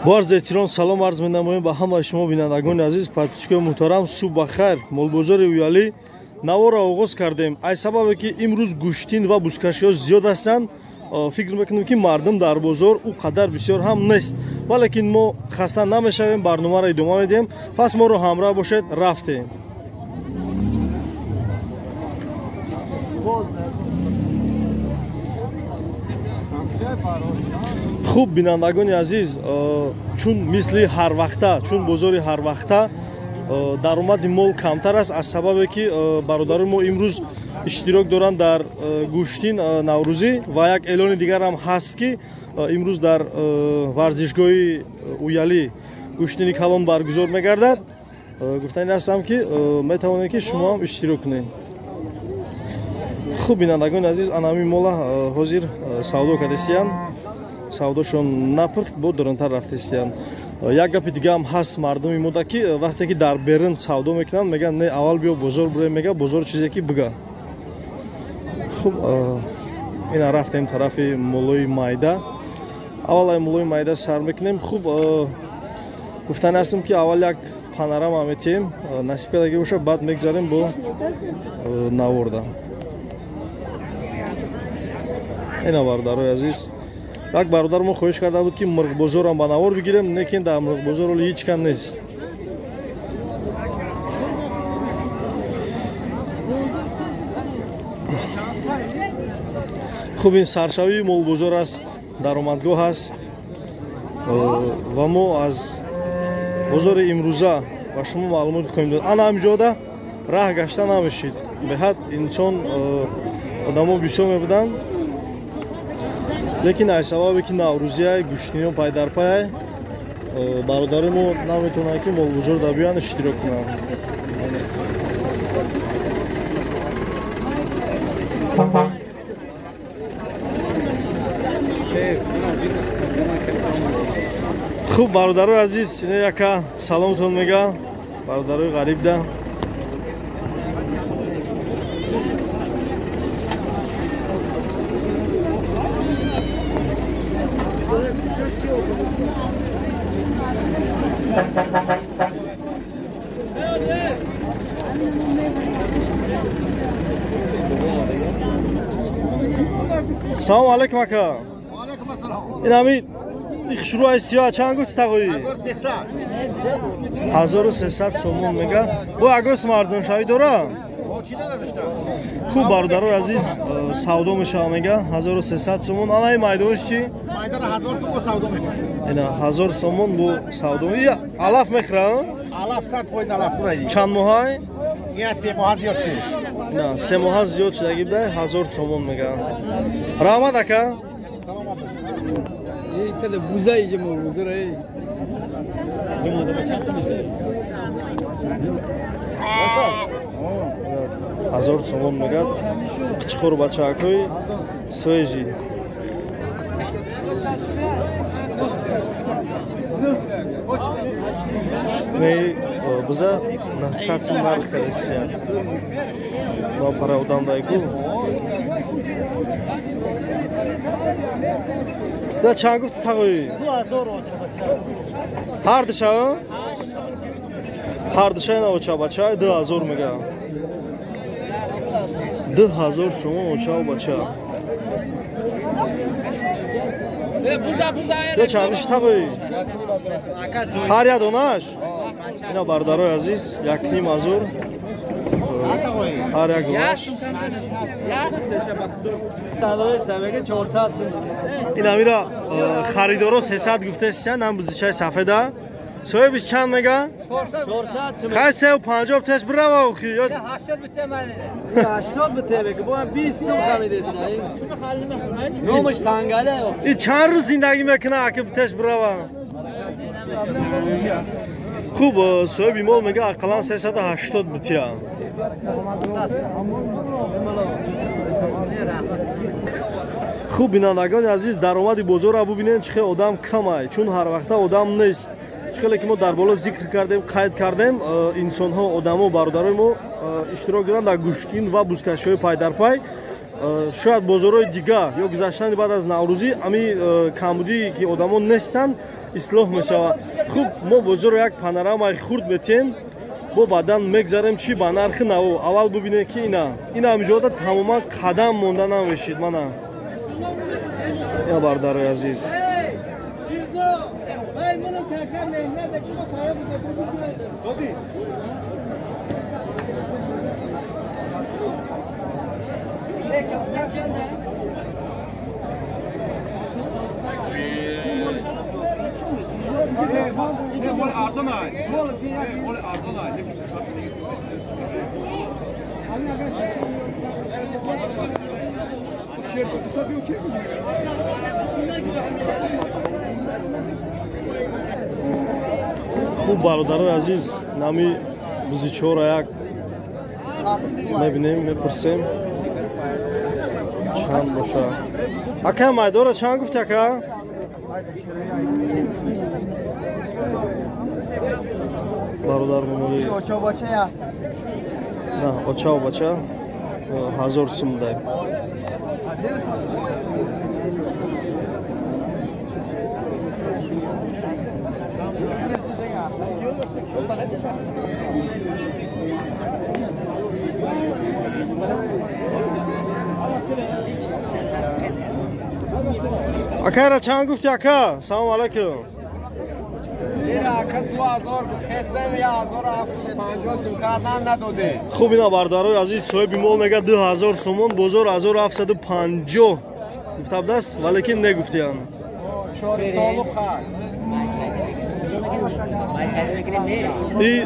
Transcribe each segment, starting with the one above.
Барз эҳтиром салом арз менамоем ба ҳамаи шумо бинандагони азиз, подписчикои муҳтарам, субҳ бахайр. Молбозори уялӣ навора оғоз кардем. Ай сабабе ки имрӯз гӯштин ва бузкашиҳо зиёд ҳастанд, фикр мекунем ки мардум дар бозор у қадар бисёр ҳам нест. Валекин мо хаста намешавем, барномаро идома медиҳем. Пас моро ҳамроҳ бошед, рафтем. хуб бинандагони азиз, чун мисли ҳарвақта, чун бозори ҳарвақта даромади мол камтар аст, аз сабабе ки бародари мо имрӯз иштирок доранд дар гӯштин наврӯзӣ ва як эълони дигар ҳам ҳаст ки имрӯз дар варзишгоҳи уялӣ гӯштини калон баргузор мегардад. Гуфтани ҳастам ки метавонед ки шумо ҳам иштирок кунед. хуб бинандагони азиз, анами мола ҳозир савдо кардастиян. Савдошон напурхт, бо дурантар рафтастиян. Як гапи дига ҳам ҳаст мардуми мода ки вақте ки дар берун савдо мекунанд, меган не аввал биё бозор бурем, мега бозор чизе ки бига. хуб ина рафтем тарафи молои майда. Аввал ай молои майда сар мекунем. хуб гуфтани ҳастам ки аввал як панорама метиҳем, насиб карда боша, баъд мегзарем бо наворда. ина бародарои азиз, як бародар мо хоҳиш карда буд ки мурғбозорам ба навор бигирем, лекин дар мурғбозор оли ҳеҷ кам нест. хуб ин саршавии молбозор аст, даромадгоҳ аст ва мо аз бозори имрӯза ба шумо маълумот хоҳем дод. ана ҳамҷода раҳ гашта намешид. беҳад инсон одамо бисёр мебуданд, лекин ай сабабе ки наврӯзия гӯштиниҳо пай дар пай, бародари мо наметавонанд ки молбозор дар биёянд иштирок кунанд. хуб бародарои азиз, ина яка саломтон мега, бародарои ғарибда. салом алейкум ака. инами ихшуруаи сиёҳ чанд гӯчи тағоӣ? 1300 сомон мега. бо агос марзоншавӣ дора? хуб бародарои азиз, савдо мешава мега 1300 сомон. анаи майдош чи? майдара 1000 сомон савдо мекунад. ина 1000 сомон бо савдо. ия алаф мехӯрад? алаф 100% алаф хӯрад. чанд моҳай? ия 3 моҳа зиёд шуд. ина 3 моҳа зиёд шудаги буда 1000 сомон мега. раҳмат ака. ей тада бузаи ҷамо бузараи. 1000 сомон мегад. қичқор бачаакҳои свежи. не буза на 100 сом нарх кардастиян. ба паравдандайку. да чанд гуфти тағоӣ? 2000 оча бача. ҳар душа? ҳар душа ина оча бача 2000 мега. 2000 сомон оча бача. я чандиш тағоӣ? ҳар як донаш? ина бародарои азиз, 1500 ҳар як донаш. инамира харидоро 300 гуфтастиян, нам бузичаи сафеда. соҳибиш чанд мега? 400 хай 350 теш бирава ухи. 80 битемани. 80 битемеки бо 20 сом хамидесай. номаш сангале. и чанд рӯз зиндагӣ мекуна аки теш бирава? хуб соҳиби мол мега ақаллан 380 бутия. хуб бинандагони азиз, даромади бозорро бубинед чӣ хел одам камай, чун ҳар вақта одам нест. чӣ хеле ки мо дар боло зикр кардем, қайд кардем, инсонҳо, одамо, бародарои мо иштирок доранд дар гӯштин ва бузкашиҳои пай дар пай. шояд бозорҳои дига ё гузаштани баъд аз наврӯзӣ ами камбудӣ ки одамон нестанд, ислоҳ мешавад. Хуб, мо бозоро як панорамаи хурд бетем, бо баъдан мегзарем чӣ ба нархи наво. Аввал бубинем ки ина ҳамиҷода тамоман қадам монда намешид. Мана я бародарои азиз. Хуб бародарои азиз, нами бузичора як мебинем, мепурсем чанд боша. Ака майдора чанд гуфти ака? Бародар мамули оча-бача аст. На, оча-бача 1000 сум дай. Акара чанд гуфти ака? Салом алайкум. Хуб, ина бародарои азиз, соҳиби мол мега 2000 сомон, бозор 1750 гуфта будааст, валекин негуфтиян. И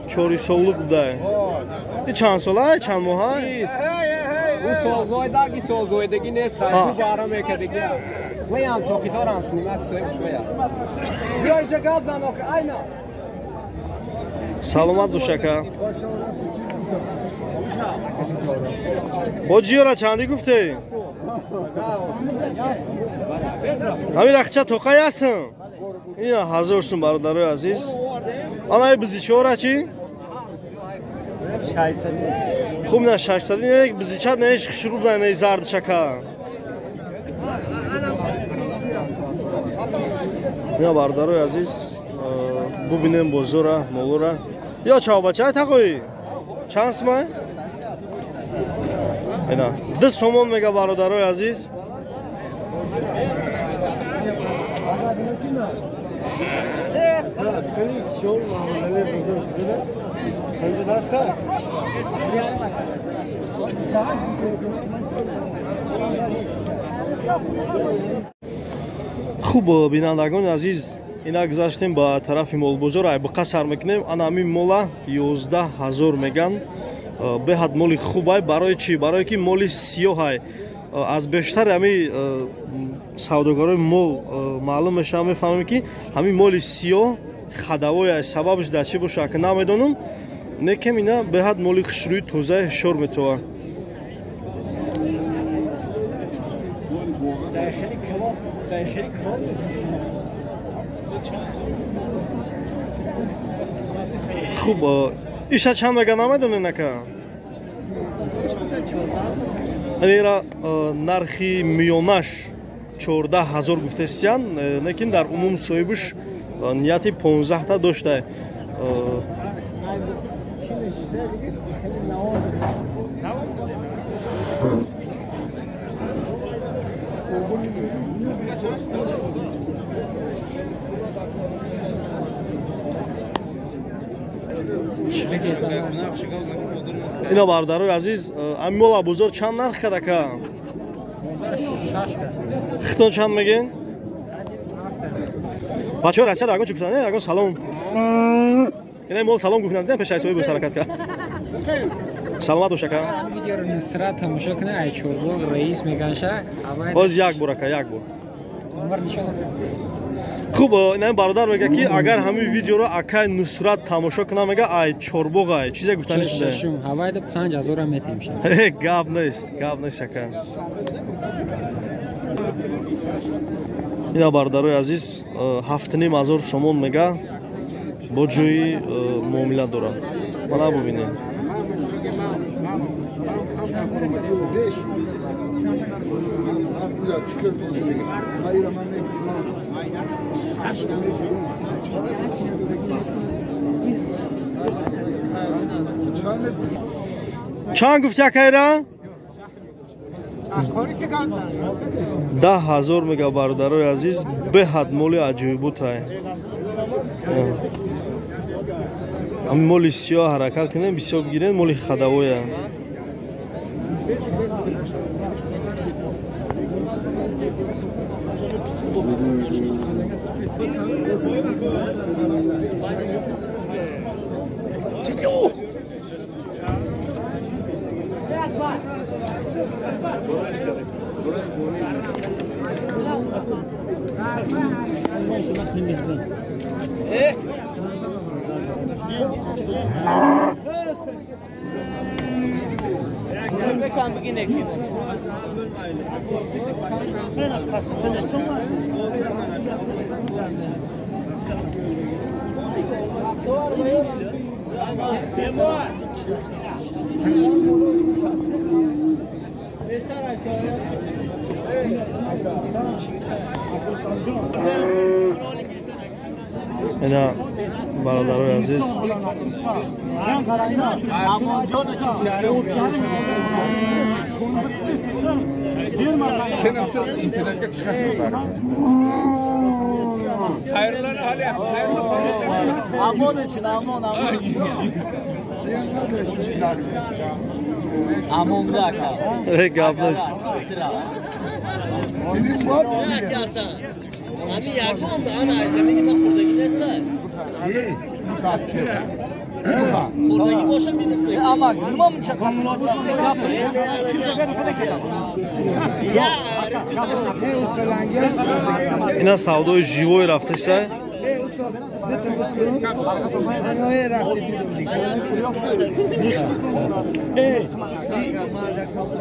чори солуқ буда. И чанд сола, чанд моҳа? او سازویدگی سازویدگی نیست دو بارم میکردگی ویان توکی دارن سنیمت سویبش بیا بیا اینجا گاب زن آخه اینا سلامت باش اکا. حاجیارا چندی گفتی؟ همین رخچه توقعی هستم. اینا 1000 سوم برادرای عزیز. آنهای بزیچه چی؟ 600 خوب نه 600 نه بزیچه نهش شروع نه زرد چکا. اینا برادرای عزیز ببینیم بازارا مولورا یا چاو بچه تقوی چند سمه؟ اینا 10 سومون میگه برادرای عزیز. خوب بینندگان عزیز، اینا گذاشتیم با طرف مول بازار ای بقا سر میکنیم. انا همین مولا 11000 میگن. به حد مولی خوبه. برای چی؟ برای که مولی سیاه های از بیشتر همین سوداگرای مول معلوم میشه، میفهمیم که همین مولی سیاه خداوی سببش در چی باشه که نمیدونم. نکم اینا به حد مولی خشروی توزه شور میتوه. خوب ایشا چند میگه نمیدونه نکه؟ اینرا نرخی میونش 14000 گفته استیان، لیکن در عموم صاحبش نیاتی 15 تا داشته. اینا برادرای عزیز، امیولا بزرگ چند نرخ کرده که؟ خیتون چند میگین؟ بچه ها رسید اگه چکتانه اگه سلام. اینا مول سلام گفتن دیدن پیش ایسایی بود حرکت کرد. سلامت باشه که؟ ویدیو رو نصرت تماشا کنه ای چوربو رئیس میگنشه. باز یک بار که یک بار. عمر نشون. خوب این برادر میگه که اگر همین ویدیو رو اکای نصرت تماشا کنه میگه ای چوربوغه چیزی گفتنی شده. ششم هوای 5000 میتیم میشه. گاب نیست که. اینا برادرای عزیز 7500 سومون میگه با جوی معامله داره. مانا ببینید. چند گفت یکایرا؟ 10,000 میگه برادرای عزیز به حد مولی عجیب بود های همین مولی سیاه حرکت کنه بسیار بگیرن مولی خداوی ها اینا برادرای عزیز گپ نیست Abi yakın da ana zemini bak buradaki nesler. Buradaki boşa birisi bekliyor. Ama durma mı çakalım? اینا سودای جیوی رفته سه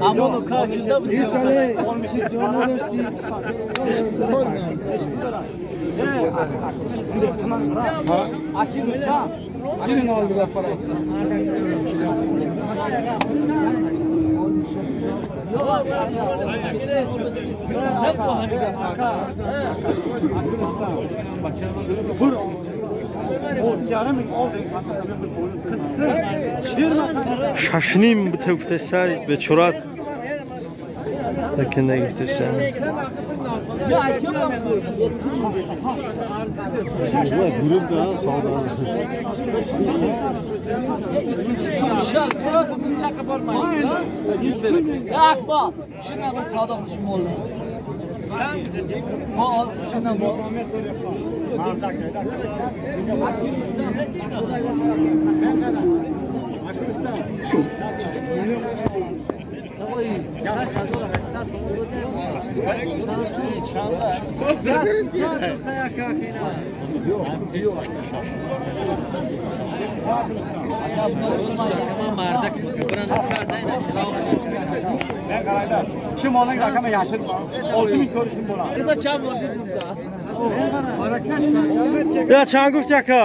Amonun karşında mısın? Gelin aldılar parası. ششنیم به گفته سه به چرات لکن نگفته سه Grup da sağda. Ya akbar. Şuna bir sağdaklaşım oldu. Bu şuna bu. Şu malın rakamı yaşıl. 6000 görüşüm bola. Kıza çam oldu burada. یا چند گفت یکا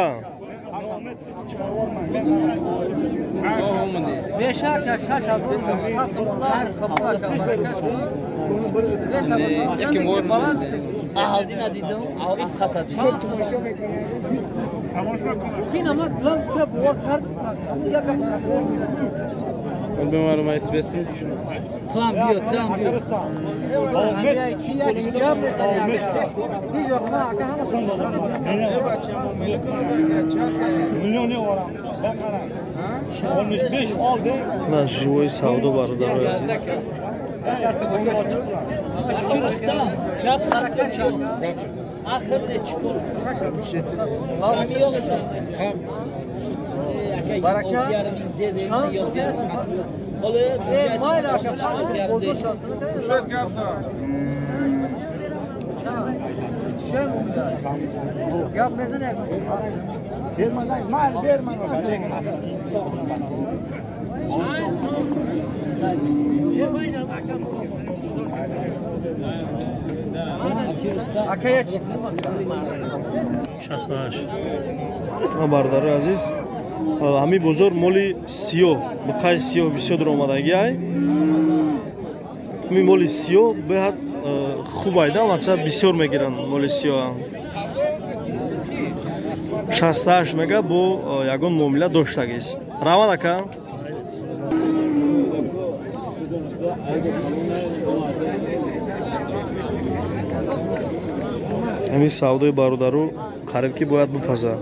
Ahaldin adidim. Ahaldin satadı. Benim ispesini Tamam diyor, tamam diyor. من جوی سودو برادرای عزیز Ahırda çıkıyor. Abi yok olacak. Baraka. Şans yok. Oluyor. Mayra aşağı. Orada şansını da. Şöyle yapma. Yap mesele. Vermeden mal vermeden. Akaya çık. 68 برادر عزیز همی بزرگ مولی سیو بقای سیو بسیار در آمدگی های ми моли сиёҳ беҳад хуб айда мақсад бисёр мегиранд моли сиёҳ 68 мега бо ягон муомила доштагист раванд ака ҳамин савдои бародару қариб ки бояд бипаза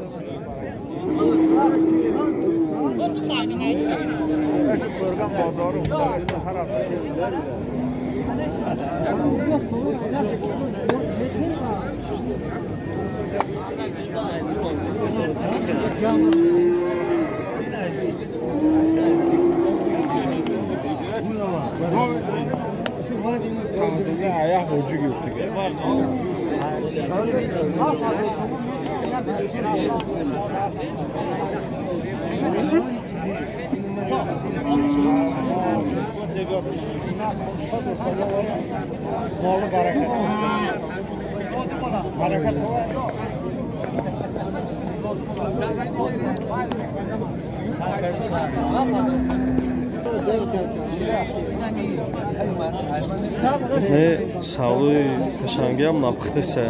не савдои қашангиам напухтеса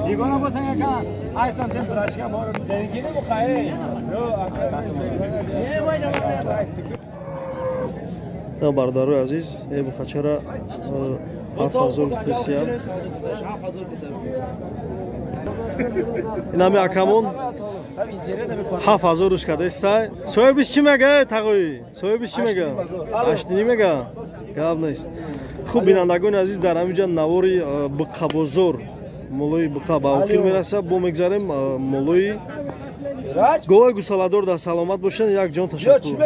Digona você cá. Ai, são tempo para chegar agora. Ninguém não cai. Я бародарои азиз эбу хачара 7000 гуфтесиям инами акамон 7000 руш кадестай соҳибиш чӣ мега тағои соҳибиш чӣ мега 8 мега гап нест хуб бинандагони азиз дар ҳамин ҷо навори буққабозор молои буққа ба охир мерасад бо мегзарем молои гоҳи гусаладор дар саломат бошанд як ҷон ташаккур